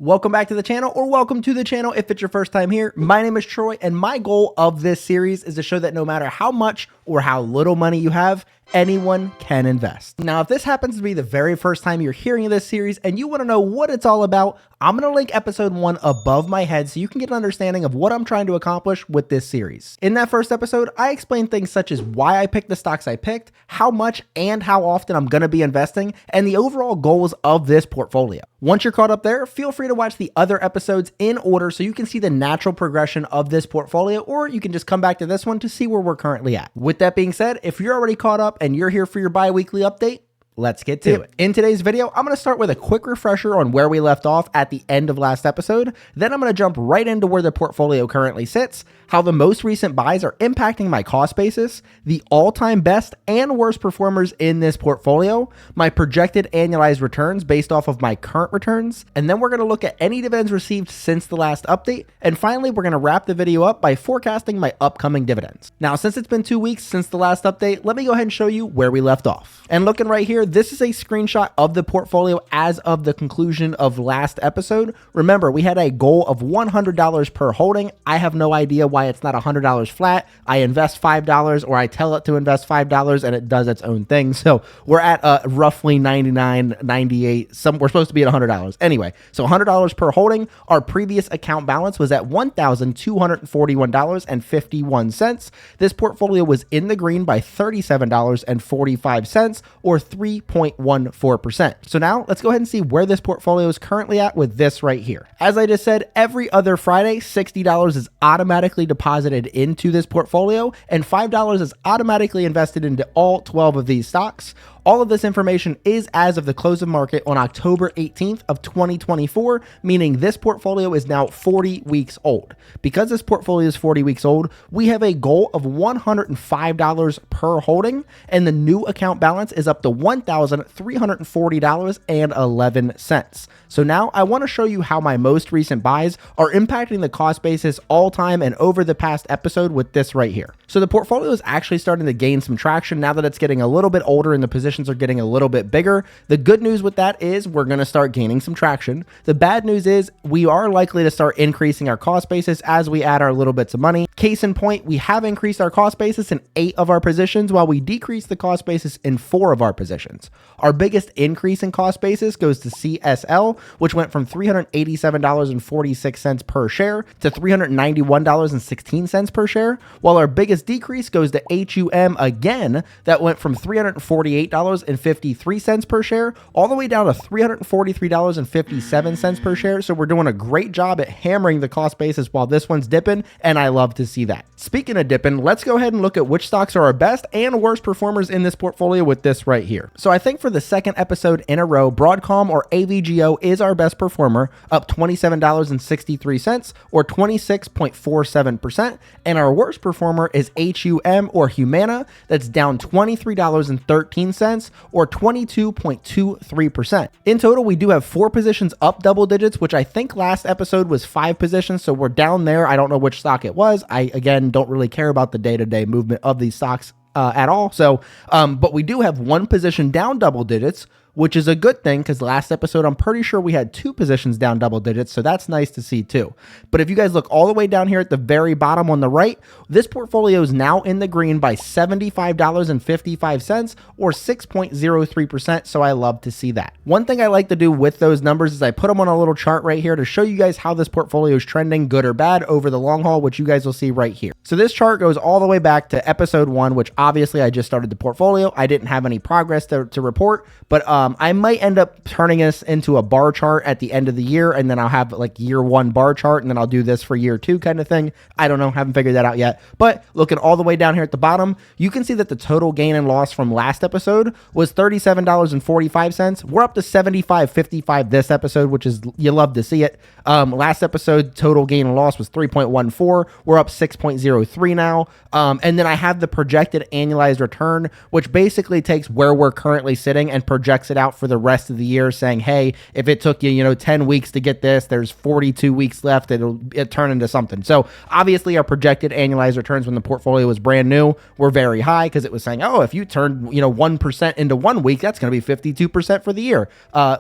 Welcome back to the channel, or welcome to the channel if it's your first time here. My name is Troy, and my goal of this series is to show that no matter how much or how little money you have, anyone can invest. Now, if this happens to be the very first time you're hearing this series and you want to know what it's all about, I'm going to link episode 1 above my head so you can get an understanding of what I'm trying to accomplish with this series. In that first episode, I explained things such as why I picked the stocks I picked, how much and how often I'm going to be investing, and the overall goals of this portfolio. Once you're caught up there, feel free to watch the other episodes in order so you can see the natural progression of this portfolio, or you can just come back to this one to see where we're currently at. With that being said, if you're already caught up and you're here for your bi-weekly update, let's get to it. In today's video, I'm going to start with a quick refresher on where we left off at the end of last episode. Then I'm going to jump right into where the portfolio currently sits, how the most recent buys are impacting my cost basis, the all-time best and worst performers in this portfolio, my projected annualized returns based off of my current returns, and then we're going to look at any dividends received since the last update. And finally, we're going to wrap the video up by forecasting my upcoming dividends. Now, since it's been 2 weeks since the last update, let me go ahead and show you where we left off. And looking right here, this is a screenshot of the portfolio as of the conclusion of last episode. Remember, we had a goal of $100 per holding. I have no idea why it's not $100 flat. I invest $5 or I tell it to invest $5 and it does its own thing. So we're at roughly 99, 98, we're supposed to be at $100. Anyway, so $100 per holding. Our previous account balance was at $1,241.51. This portfolio was in the green by $37.45 or 3.14%. So now let's go ahead and see where this portfolio is currently at with this right here. As I just said, every other Friday, $60 is automatically deposited into this portfolio and $5 is automatically invested into all 12 of these stocks. All of this information is as of the close of market on October 18th of 2024, meaning this portfolio is now 40 weeks old. Because this portfolio is 40 weeks old, we have a goal of $105 per holding, and the new account balance is up to $1,340.11. So now I want to show you how my most recent buys are impacting the cost basis all time and over the past episode with this right here. So the portfolio is actually starting to gain some traction now that it's getting a little bit older and the positions are getting a little bit bigger. The good news with that is we're going to start gaining some traction. The bad news is we are likely to start increasing our cost basis as we add our little bits of money. Case in point, we have increased our cost basis in 8 of our positions while we decreased the cost basis in 4 of our positions. Our biggest increase in cost basis goes to CSL, which went from $387.46 per share to $391.16 per share, while our biggest decrease goes to HUM again, that went from $348.53 per share all the way down to $343.57 per share. So we're doing a great job at hammering the cost basis while this one's dipping, and I love to see that. Speaking of dipping, let's go ahead and look at which stocks are our best and worst performers in this portfolio with this right here. So I think for the second episode in a row, Broadcom or AVGO is our best performer, up $27.63 or 26.47%, and our worst performer is HUM or Humana, that's down $23.13 or 22.23%. In total, we do have 4 positions up double digits, which I think last episode was 5 positions, so we're down there. I don't know which stock it was. I, again, don't really care about the day-to-day movement of these stocks at all. So, but we do have 1 position down double digits, which is a good thing because last episode, I'm pretty sure we had 2 positions down double digits, so that's nice to see too. But if you guys look all the way down here at the very bottom on the right, this portfolio is now in the green by $75.55 or 6.03%, so I love to see that. One thing I like to do with those numbers is I put them on a little chart right here to show you guys how this portfolio is trending, good or bad, over the long haul, which you guys will see right here. So this chart goes all the way back to episode 1, which obviously I just started the portfolio. I didn't have any progress to report, but I might end up turning this into a bar chart at the end of the year, and then I'll have like year 1 bar chart, and then I'll do this for year 2 kind of thing. I don't know, haven't figured that out yet. But looking all the way down here at the bottom, you can see that the total gain and loss from last episode was $37.45. We're up to $75.55 this episode, which is, you love to see it. Last episode, total gain and loss was 3.14. We're up 6.03 now. And then I have the projected annualized return, which basically takes where we're currently sitting and projects it out for the rest of the year, saying, hey, if it took you, 10 weeks to get this, there's 42 weeks left, it'll turn into something. So obviously our projected annualized returns when the portfolio was brand new were very high because it was saying, oh, if you turn 1% into 1 week, that's going to be 52% for the year.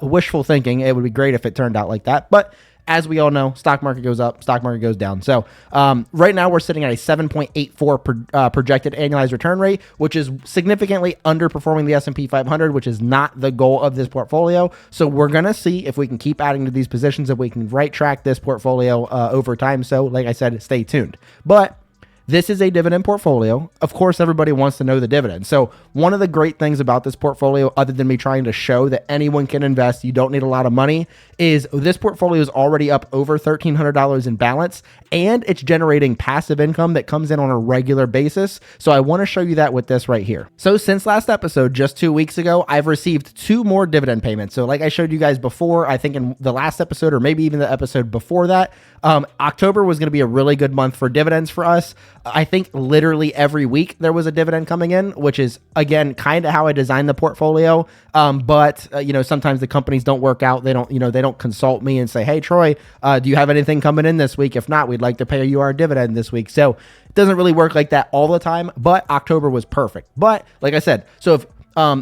Wishful thinking. It would be great if it turned out like that. But as we all know, stock market goes up, stock market goes down. So right now we're sitting at a 7.84 projected annualized return rate, which is significantly underperforming the S&P 500, which is not the goal of this portfolio. So we're going to see if we can keep adding to these positions, if we can right track this portfolio over time. So like I said, stay tuned. But this is a dividend portfolio. Of course, everybody wants to know the dividend. So one of the great things about this portfolio, other than me trying to show that anyone can invest, you don't need a lot of money, is this portfolio is already up over $1,300 in balance, and it's generating passive income that comes in on a regular basis. So I want to show you that with this right here. So since last episode, just 2 weeks ago, I've received 2 more dividend payments. So like I showed you guys before, I think in the last episode, or maybe even the episode before that, October was going to be a really good month for dividends for us. I think literally every week there was a dividend coming in, which is, again, kind of how I designed the portfolio. But sometimes the companies don't work out. They don't consult me and say, hey, Troy, do you have anything coming in this week? If not, we'd like to pay you our dividend this week. So it doesn't really work like that all the time, but October was perfect. But like I said, so if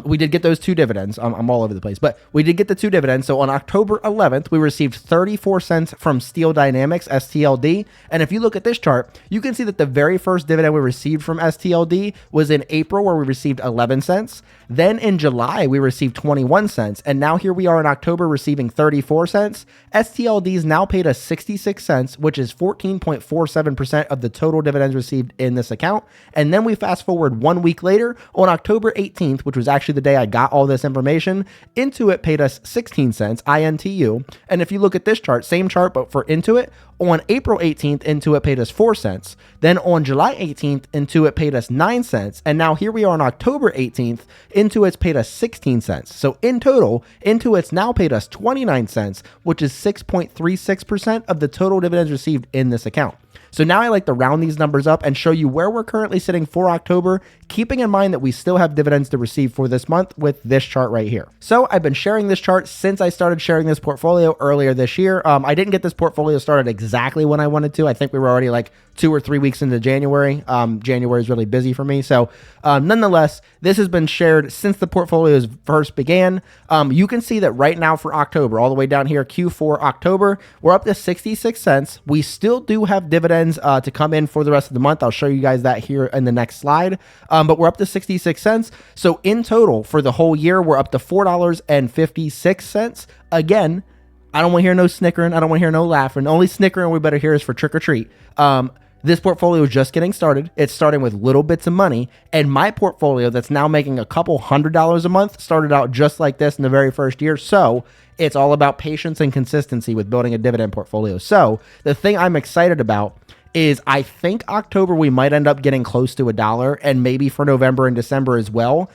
we did get those 2 dividends. I'm all over the place, but we did get the 2 dividends. So on October 11th, we received 34 cents from Steel Dynamics, STLD. And if you look at this chart, you can see that the very first dividend we received from STLD was in April, where we received 11 cents. Then in July, we received 21 cents. And now here we are in October receiving 34 cents. STLD's now paid us 66 cents, which is 14.47% of the total dividends received in this account. And then we fast forward 1 week later on October 18th, which was actually the day I got all this information. Intuit paid us 16 cents, INTU. And if you look at this chart, same chart, but for Intuit, on April 18th, Intuit paid us 4 cents. Then on July 18th, Intuit paid us 9 cents. And now here we are on October 18th, Intuit's paid us 16 cents. So in total, Intuit's now paid us 29 cents, which is 6.36% of the total dividends received in this account. So now I like to round these numbers up and show you where we're currently sitting for October, keeping in mind that we still have dividends to receive for this month with this chart right here. So I've been sharing this chart since I started sharing this portfolio earlier this year. I didn't get this portfolio started exactly when I wanted to. I think we were already like 2 or 3 weeks into January. January is really busy for me. So nonetheless, this has been shared since the portfolios first began. You can see that right now for October, all the way down here, Q4 October, we're up to 66 cents. We still do have dividends to come in for the rest of the month. I'll show you guys that here in the next slide. But we're up to 66 cents. So in total for the whole year, we're up to $4.56. Again, I don't want to hear no snickering. I don't want to hear no laughing. The only snickering we better hear is for trick or treat. This portfolio is just getting started. It's starting with little bits of money. And my portfolio that's now making a couple $100s a month started out just like this in the very first year. So it's all about patience and consistency with building a dividend portfolio. So the thing I'm excited about is I think October we might end up getting close to $1, and maybe for November and December as well,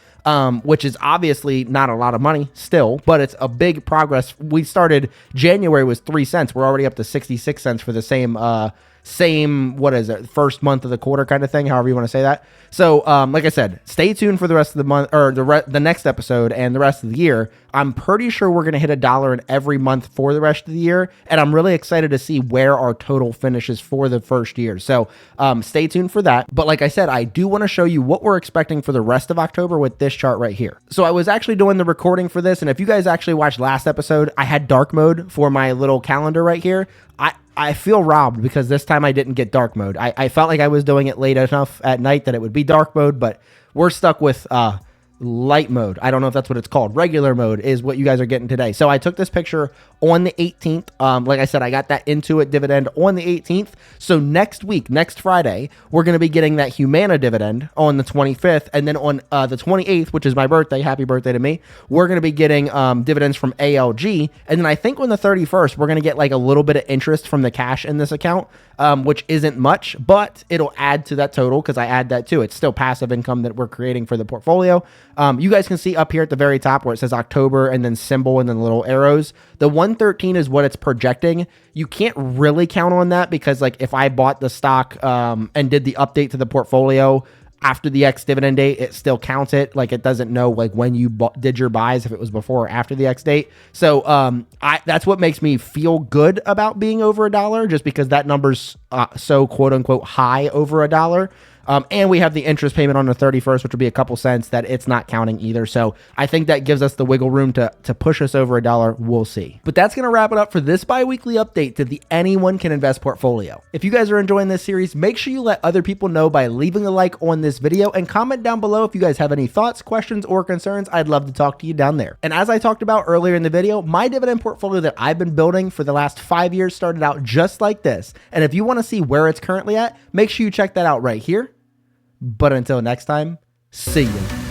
which is obviously not a lot of money still, but it's a big progress. We started, January was 3 cents. We're already up to 66 cents for the same, what is it, first month of the quarter kind of thing, however you want to say that. So like I said, stay tuned for the rest of the month, or the next episode and the rest of the year. I'm pretty sure we're going to hit $1 in every month for the rest of the year, and I'm really excited to see where our total finishes for the first year. So stay tuned for that. But like I said, I do want to show you what we're expecting for the rest of October with this chart right here. So I was actually doing the recording for this, and if you guys actually watched last episode, I had dark mode for my little calendar right here. I feel robbed because this time I didn't get dark mode. I felt like I was doing it late enough at night that it would be dark mode, but we're stuck with light mode. I don't know if that's what it's called. Regular mode is what you guys are getting today. So I took this picture on the 18th. Like I said, I got that Intuit dividend on the 18th. So next week, next Friday, we're going to be getting that Humana dividend on the 25th. And then on the 28th, which is my birthday, happy birthday to me, we're going to be getting dividends from ALG. And then I think on the 31st, we're going to get like a little bit of interest from the cash in this account, which isn't much, but it'll add to that total because I add that too. It's still passive income that we're creating for the portfolio. You guys can see up here at the very top where it says October and then symbol and then little arrows. The 113 is what it's projecting. You can't really count on that because like if I bought the stock and did the update to the portfolio after the ex-dividend date, it still counts it. Like it doesn't know like when you did your buys, if it was before or after the ex date. So that's what makes me feel good about being over $1, just because that number's so quote unquote high over $1. And we have the interest payment on the 31st, which will be a couple cents that it's not counting either. So I think that gives us the wiggle room to push us over $1. We'll see. But that's going to wrap it up for this bi-weekly update to the Anyone Can Invest portfolio. If you guys are enjoying this series, make sure you let other people know by leaving a like on this video and comment down below if you guys have any thoughts, questions, or concerns. I'd love to talk to you down there. And as I talked about earlier in the video, my dividend portfolio that I've been building for the last 5 years started out just like this. And if you want to see where it's currently at, make sure you check that out right here. But until next time, see you.